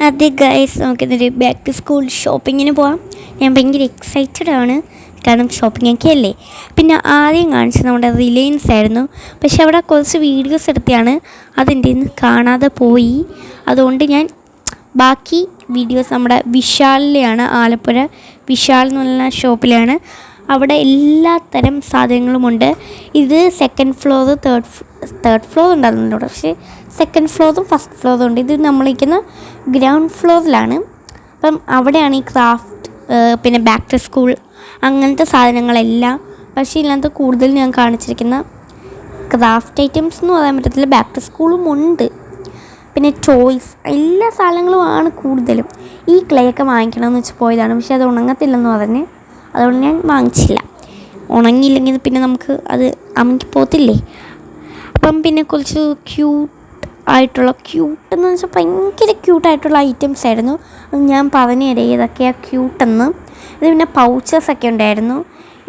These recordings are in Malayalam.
അതെ ഗൈസ്, നമുക്കിന്നൊരു ബാക്ക് ടു സ്കൂൾ ഷോപ്പിങ്ങിന് പോകാം. ഞാൻ ഭയങ്കര എക്സൈറ്റഡ് ആണ്, കാരണം ഷോപ്പിംഗ് ഒക്കെ അല്ലേ. പിന്നെ ആദ്യം കാണിച്ചത് നമ്മുടെ റിലയൻസ് ആയിരുന്നു. പക്ഷെ അവിടെ കുറച്ച് വീഡിയോസ് എടുത്തെയാണ് അതെൻ്റെ ഇന്ന് കാണാതെ പോയി. അതുകൊണ്ട് ഞാൻ ബാക്കി വീഡിയോസ് നമ്മുടെ വിശാലിലെയാണ്, ആലപ്പുഴ വിശാൽ എന്ന് പറഞ്ഞ ഷോപ്പിലാണ്. അവിടെ എല്ലാ തരം സാധനങ്ങളുമുണ്ട്. ഇത് സെക്കൻഡ് ഫ്ലോർ, തേർഡ് ഫ്ലോർ ഉണ്ടാകുന്നുണ്ട് അവിടെ, പക്ഷേ സെക്കൻഡ് ഫ്ലോറും ഫസ്റ്റ് ഫ്ലോറും ഉണ്ട്. ഇത് നമ്മളിരിക്കുന്ന ഗ്രൗണ്ട് ഫ്ലോറിലാണ്. അപ്പം അവിടെയാണ് ഈ ക്രാഫ്റ്റ്, പിന്നെ ബാക്ക് ടു സ്കൂൾ അങ്ങനത്തെ സാധനങ്ങളെല്ലാം. പക്ഷേ ഇതിനകത്ത് കൂടുതൽ ഞാൻ കാണിച്ചിരിക്കുന്ന ക്രാഫ്റ്റ് ഐറ്റംസ് എന്ന് പറയാൻ പറ്റത്തില്ല, ബാക്ക് ടു സ്കൂളും ഉണ്ട്. പിന്നെ ടോയ്സ്, എല്ലാ സാധനങ്ങളുമാണ് കൂടുതലും. ഈ ക്ലേ ഒക്കെ വാങ്ങിക്കണമെന്ന് വെച്ച് പോയതാണ്, പക്ഷേ അത് ഉണങ്ങത്തില്ലെന്ന് പറഞ്ഞ് അതുകൊണ്ട് ഞാൻ വാങ്ങിച്ചില്ല. ഉണങ്ങിയില്ലെങ്കിൽ പിന്നെ നമുക്ക് അത് അമ്മയ്ക്ക് പോകത്തില്ലേ. അപ്പം പിന്നെ കുറച്ച് ക്യൂട്ടെന്ന് വെച്ചാൽ ഭയങ്കര ക്യൂട്ടായിട്ടുള്ള ഐറ്റംസ് ആയിരുന്നു. ഞാൻ പറഞ്ഞുതരാം ഏതൊക്കെയാണ് ക്യൂട്ടെന്ന്. ഇത് പിന്നെ പൗച്ചസൊക്കെ ഉണ്ടായിരുന്നു.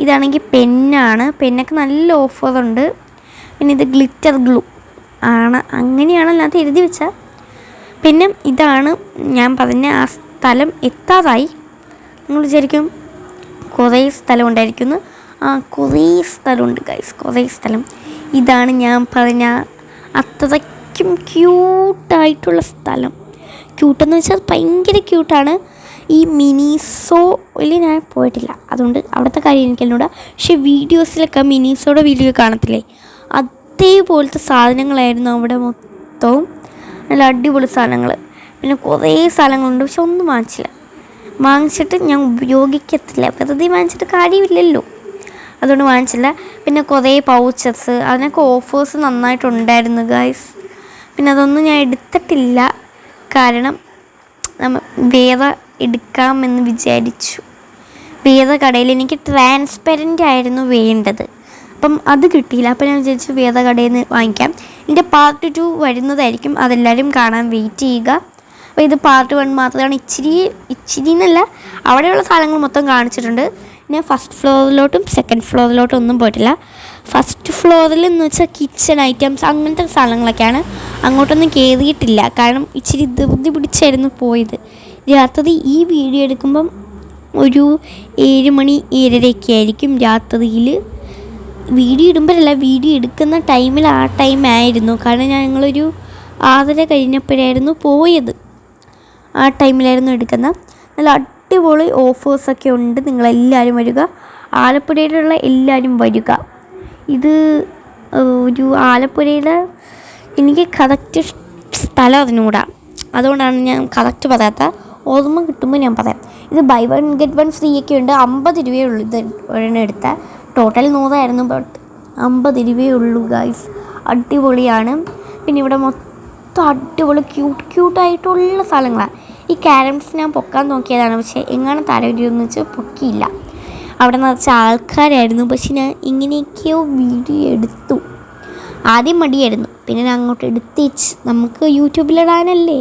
ഇതാണെങ്കിൽ പെന്നാണ്, പെന്നൊക്കെ നല്ല ഓഫറുണ്ട്. പിന്നെ ഇത് ഗ്ലിറ്റർ ഗ്ലൂ ആണ്, അങ്ങനെയാണ് അതിനകത്ത് എഴുതി വെച്ചാൽ. പിന്നെ ഇതാണ് ഞാൻ പറഞ്ഞ ആ സ്ഥലം എത്താറായി. നിങ്ങൾ വിചാരിക്കും കുറേ സ്ഥലം ഉണ്ടായിരിക്കുന്നു. കുറേ സ്ഥലമുണ്ട് ഗൈസ്, കുറേ സ്ഥലം. ഇതാണ് ഞാൻ പറഞ്ഞ അത്രയ്ക്കും ക്യൂട്ടായിട്ടുള്ള സ്ഥലം. ക്യൂട്ടെന്ന് വെച്ചാൽ ഭയങ്കര ക്യൂട്ടാണ്. ഈ മിനിസോയിൽ ഞാൻ പോയിട്ടില്ല, അതുകൊണ്ട് അവിടുത്തെ കാര്യം എനിക്കെന്നോട്. പക്ഷേ വീഡിയോസിലൊക്കെ മിനിസോയുടെ വീഡിയോ കാണത്തില്ലേ, അതേപോലത്തെ സാധനങ്ങളായിരുന്നു അവിടെ മൊത്തവും. നല്ല അടിപൊളി സാധനങ്ങൾ. പിന്നെ കുറേ സാധനങ്ങളുണ്ട്, പക്ഷെ ഒന്നും വാങ്ങിച്ചിട്ട് ഞാൻ ഉപയോഗിക്കത്തില്ല. വെറുതെ വാങ്ങിച്ചിട്ട് കാര്യമില്ലല്ലോ, അതുകൊണ്ട് വാങ്ങിച്ചില്ല. പിന്നെ കുറേ പൗച്ചസ്, അതിനൊക്കെ ഓഫേഴ്സ് നന്നായിട്ടുണ്ടായിരുന്നു ഗൈസ്. പിന്നെ അതൊന്നും ഞാൻ എടുത്തിട്ടില്ല, കാരണം വേറെ എടുക്കാമെന്ന് വിചാരിച്ചു. വേറെ കടയിൽ എനിക്ക് ട്രാൻസ്പെറൻ്റ് ആയിരുന്നു വേണ്ടത്, അപ്പം അത് കിട്ടിയില്ല. അപ്പം ഞാൻ വിചാരിച്ചു വേറെ കടയിൽ നിന്ന് വാങ്ങിക്കാം. ഇതിൻ്റെ പാർട്ട് 2 വരുന്നതായിരിക്കും, അതെല്ലാവരും കാണാൻ വെയിറ്റ് ചെയ്യുക. അപ്പോൾ ഇത് പാർട്ട് 1 മാത്രമാണ്. ഇച്ചിരി എന്നല്ല, അവിടെയുള്ള സാധനങ്ങൾ മൊത്തം കാണിച്ചിട്ടുണ്ട്. ഞാൻ ഫസ്റ്റ് ഫ്ലോറിലോട്ടും സെക്കൻഡ് ഫ്ലോറിലോട്ടും ഒന്നും പോയിട്ടില്ല. ഫസ്റ്റ് ഫ്ലോറിൽ എന്ന് വെച്ചാൽ കിച്ചൺ ഐറ്റംസ് അങ്ങനത്തെ സാധനങ്ങളൊക്കെയാണ്. അങ്ങോട്ടൊന്നും കയറിയിട്ടില്ല, കാരണം ഇച്ചിരി ധൃതി പിടിച്ചായിരുന്നു പോയത്. രാത്രി ഈ വീഡിയോ എടുക്കുമ്പം ഒരു 7 മണി 7:30 ആയിരിക്കും രാത്രിയിൽ. വീഡിയോ ഇടുമ്പോഴല്ല, വീഡിയോ എടുക്കുന്ന ടൈമിൽ ആ ടൈമായിരുന്നു. കാരണം ഞങ്ങളൊരു 6:30 കഴിഞ്ഞപ്പോഴായിരുന്നു പോയത്, ആ ടൈമിലായിരുന്നു എടുക്കുന്നത്. നല്ല അടിപൊളി ഓഫേഴ്സൊക്കെ ഉണ്ട്. നിങ്ങളെല്ലാവരും വരിക, ആലപ്പുഴയിലുള്ള എല്ലാവരും വരിക. ഇത് ഒരു ആലപ്പുഴയിലെ, എനിക്ക് കറക്റ്റ് സ്ഥലം അറിഞ്ഞുകൂടാ, അതുകൊണ്ടാണ് ഞാൻ കറക്റ്റ് പറയാത്ത. ഓർമ്മ കിട്ടുമ്പോൾ ഞാൻ പറയാം. ഇത് ബൈ 1 get 1 ഫ്രീ ഒക്കെ ഉണ്ട്. 50 രൂപയേ ഉള്ളൂ ഇത് ഒരെണ്ണം എടുത്താൽ. ടോട്ടൽ 100 ആയിരുന്നു, ബട്ട് 50 രൂപയേ ഉള്ളൂ ഗൈസ്. അടിപൊളിയാണ്. പിന്നെ ഇവിടെ മൊത്തം അടിപൊളി ക്യൂട്ടായിട്ടുള്ള സ്ഥലങ്ങളാണ്. ഈ ക്യാരംസ് ഞാൻ പൊക്കാൻ നോക്കിയതാണ്, പക്ഷേ എങ്ങനെ തരവരുമെന്ന് വെച്ചാൽ പൊക്കിയില്ല. അവിടെ നിറച്ച ആൾക്കാരായിരുന്നു. പക്ഷെ ഞാൻ ഇങ്ങനെയൊക്കെയോ വീഡിയോ എടുത്തു. ആദ്യം മടിയായിരുന്നു, പിന്നെ ഞാൻ അങ്ങോട്ട് എടുത്തേച്ച്, നമുക്ക് യൂട്യൂബിലിടാനല്ലേ,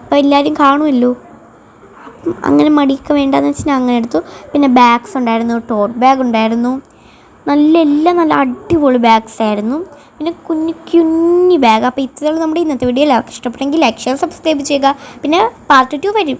അപ്പോൾ എല്ലാവരും കാണുമല്ലോ. അപ്പം അങ്ങനെ മടിയൊക്കെ വേണ്ടാന്ന് വെച്ചാൽ ഞാൻ അങ്ങനെ എടുത്തു. പിന്നെ ബാഗ്സ് ഉണ്ടായിരുന്നു, ടോട്ട് ബാഗ് ഉണ്ടായിരുന്നു. എല്ലാം നല്ല അടിപൊളി ബാഗ്സ് ആയിരുന്നു. പിന്നെ കുഞ്ഞു ബാഗ്. അപ്പോൾ ഇത്രയുള്ള നമ്മുടെ ഇന്നത്തെ വീഡിയോ എല്ലാവർക്കും ഇഷ്ടപ്പെട്ടെങ്കിൽ ലൈക്ക്, ഷെയർ, സബ്സ്ക്രൈബ് ചെയ്യുക. പിന്നെ പാർട്ട് 2 വരും.